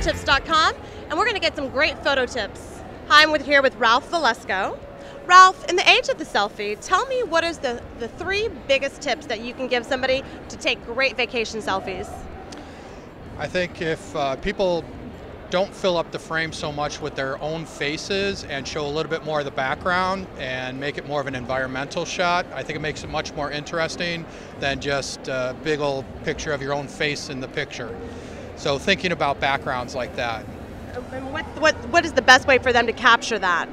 traveltips.com, and we're going to get some great photo tips. Hi, I'm here with Ralph Velasco. Ralph, in the age of the selfie, tell me what is the three biggest tips that you can give somebody to take great vacation selfies? I think if people don't fill up the frame so much with their own faces and show a little bit more of the background and make it more of an environmental shot, I think it makes it much more interesting than just a big old picture of your own face in the picture. So thinking about backgrounds like that. And what is the best way for them to capture that?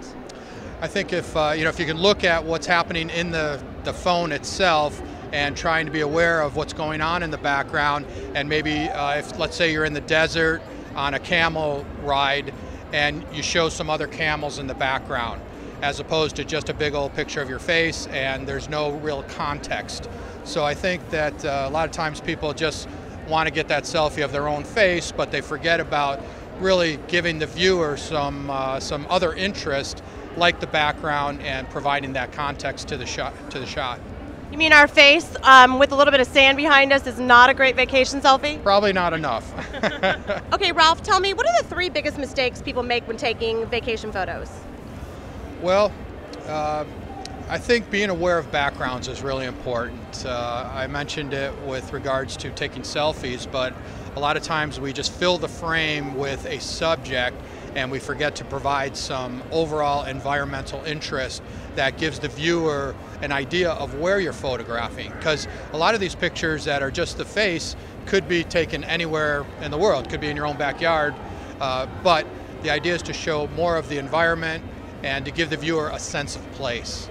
I think if if you can look at what's happening in the phone itself and trying to be aware of what's going on in the background, and maybe if let's say you're in the desert on a camel ride and you show some other camels in the background as opposed to just a big old picture of your face and there's no real context. So I think that a lot of times people just want to get that selfie of their own face, but they forget about really giving the viewer some other interest like the background and providing that context to the shot. You mean our face with a little bit of sand behind us is not a great vacation selfie? Probably not enough. Okay, Ralph, tell me, what are the three biggest mistakes people make when taking vacation photos? Well, I think being aware of backgrounds is really important. I mentioned it with regards to taking selfies, but a lot of times we just fill the frame with a subject and we forget to provide some overall environmental interest that gives the viewer an idea of where you're photographing. Because a lot of these pictures that are just the face could be taken anywhere in the world, could be in your own backyard, but the idea is to show more of the environment and to give the viewer a sense of place.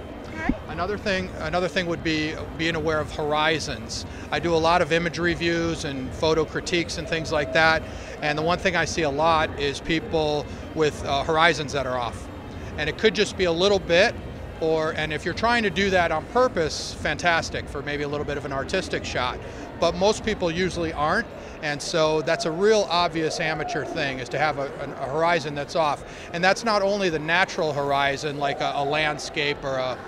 Another thing would be being aware of horizons. I do a lot of image reviews and photo critiques and things like that, and the one thing I see a lot is people with horizons that are off. And it could just be a little bit, and if you're trying to do that on purpose, fantastic, for maybe a little bit of an artistic shot. But most people usually aren't, and so that's a real obvious amateur thing, is to have a horizon that's off. And that's not only the natural horizon, like a landscape or a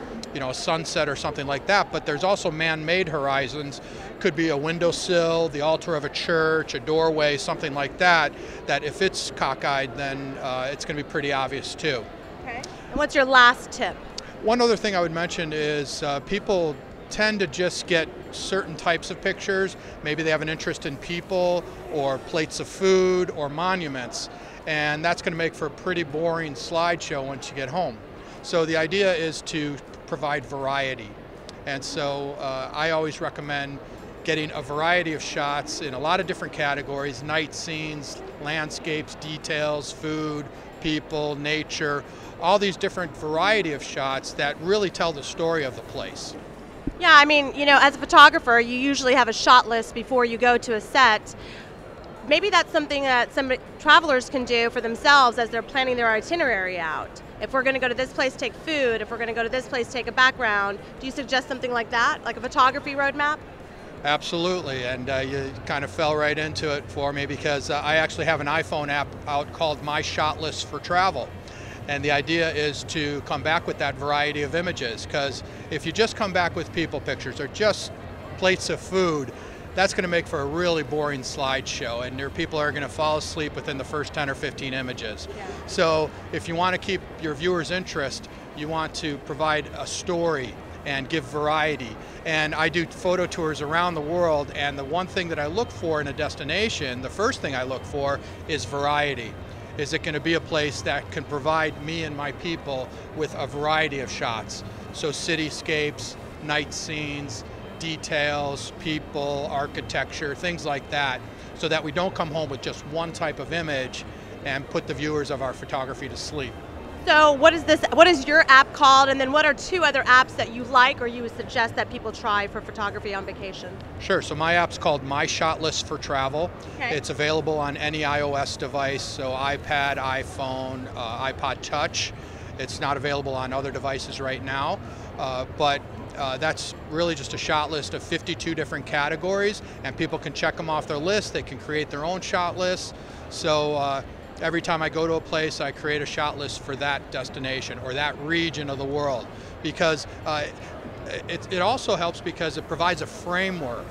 sunset or something like that, but there's also man-made horizons. Could be a windowsill, the altar of a church, a doorway, something like that, that if it's cockeyed, then it's going to be pretty obvious too. Okay. And what's your last tip? One other thing I would mention is people tend to just get certain types of pictures. Maybe they have an interest in people or plates of food or monuments, and that's going to make for a pretty boring slideshow once you get home. So the idea is to provide variety, and so I always recommend getting a variety of shots in a lot of different categories: night scenes, landscapes, details, food, people, nature, all these different variety of shots that really tell the story of the place. Yeah, I mean, as a photographer, you usually have a shot list before you go to a set. Maybe that's something that some travelers can do for themselves as they're planning their itinerary out. If we're going to go to this place, take food. If we're going to go to this place, take a background. Do you suggest something like that, like a photography roadmap? Absolutely, and you kind of fell right into it for me, because I actually have an iPhone app out called My Shot List for Travel. And the idea is to come back with that variety of images, because if you just come back with people pictures or just plates of food, that's going to make for a really boring slideshow, and your people are going to fall asleep within the first 10 or 15 images. Yeah. So if you want to keep your viewers' interest, you want to provide a story and give variety. And I do photo tours around the world, and the one thing that I look for in a destination, the first thing I look for, is variety. Is it going to be a place that can provide me and my people with a variety of shots? So cityscapes, night scenes, details, people, architecture, things like that, so that we don't come home with just one type of image and put the viewers of our photography to sleep. So what is your app called, and then what are two other apps that you like or you would suggest that people try for photography on vacation? Sure, so my app's called My Shot List for Travel. Okay. It's available on any iOS device, so iPad, iPhone, iPod Touch. It's not available on other devices right now, but that's really just a shot list of 52 different categories, and people can check them off their list. They can create their own shot lists. So every time I go to a place, I create a shot list for that destination or that region of the world, because it also helps because it provides a framework.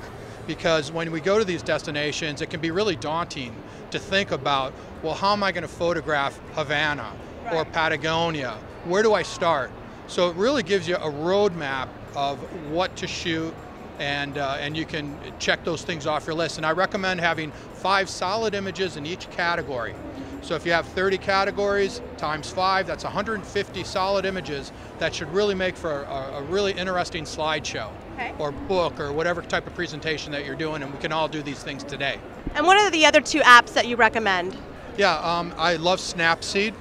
because when we go to these destinations, it can be really daunting to think about, well, how am I going to photograph Havana or Patagonia? Where do I start? So it really gives you a roadmap of what to shoot, and you can check those things off your list. And I recommend having 5 solid images in each category. So if you have 30 categories times 5, that's 150 solid images that should really make for a really interesting slideshow or book or whatever type of presentation that you're doing, and we can all do these things today. And what are the other 2 apps that you recommend? Yeah, I love Snapseed.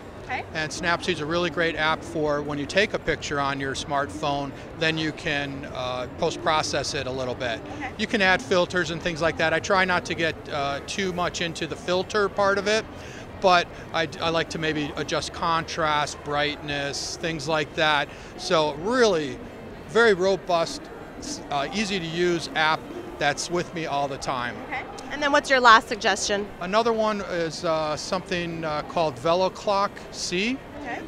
And Snapseed's a really great app for when you take a picture on your smartphone, then you can post-process it a little bit. You can add filters and things like that. I try not to get too much into the filter part of it, but I like to maybe adjust contrast, brightness, things like that. So really very robust, easy to use app that's with me all the time. And then what's your last suggestion? Another one is something called VeloClock C.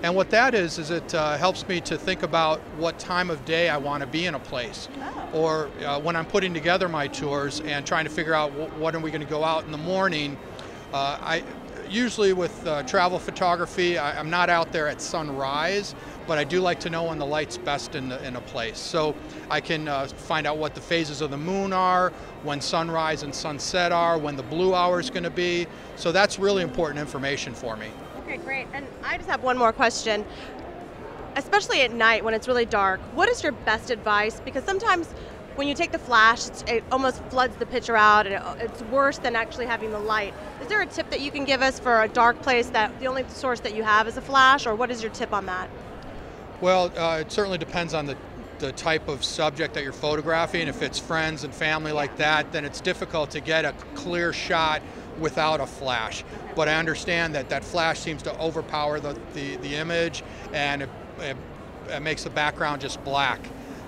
And what that is it helps me to think about what time of day I want to be in a place. Or when I'm putting together my tours and trying to figure out what are we going to go out in the morning. Usually with travel photography, I'm not out there at sunrise, but I do like to know when the light's best in a place. So I can find out what the phases of the moon are, when sunrise and sunset are, when the blue hour is going to be. So that's really important information for me. Okay, great. And I just have one more question. Especially at night when it's really dark, what is your best advice? Because sometimes when you take the flash, it almost floods the picture out, and it's worse than actually having the light. Is there a tip that you can give us for a dark place that the only source that you have is a flash, or what is your tip on that? Well, it certainly depends on the type of subject that you're photographing. If it's friends and family like that, then it's difficult to get a clear shot without a flash. But I understand that flash seems to overpower the image, and it makes the background just black.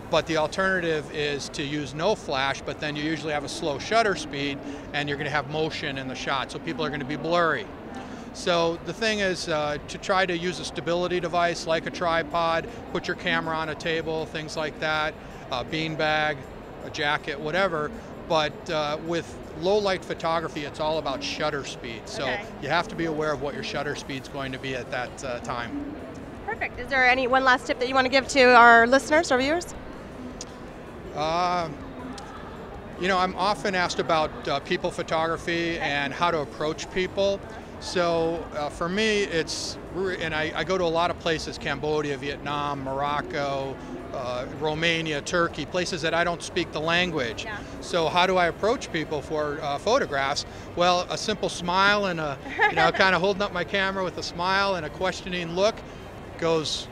But the alternative is to use no flash, but then you usually have a slow shutter speed and you're going to have motion in the shot, so people are going to be blurry. So the thing is to try to use a stability device like a tripod, put your camera on a table, things like that, a beanbag, a jacket, whatever. But with low light photography, it's all about shutter speed. So you have to be aware of what your shutter speed's going to be at that time. Perfect. Is there one last tip that you want to give to our listeners or viewers? You know, I'm often asked about people photography and how to approach people. So for me, and I go to a lot of places, Cambodia, Vietnam, Morocco, Romania, Turkey, places that I don't speak the language. So how do I approach people for photographs? Well, a simple smile and kind of holding up my camera with a smile and a questioning look goes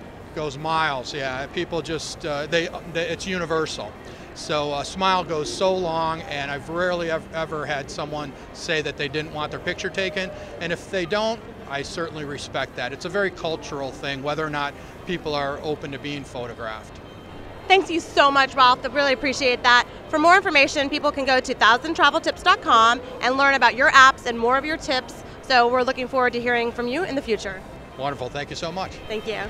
miles. Yeah, people just, it's universal. So a smile goes so long, and I've rarely ever had someone say that they didn't want their picture taken. And if they don't, I certainly respect that. It's a very cultural thing, whether or not people are open to being photographed. Thanks you so much, Ralph. I really appreciate that. For more information, people can go to thousandtraveltips.com and learn about your apps and more of your tips. So we're looking forward to hearing from you in the future. Wonderful. Thank you so much. Thank you.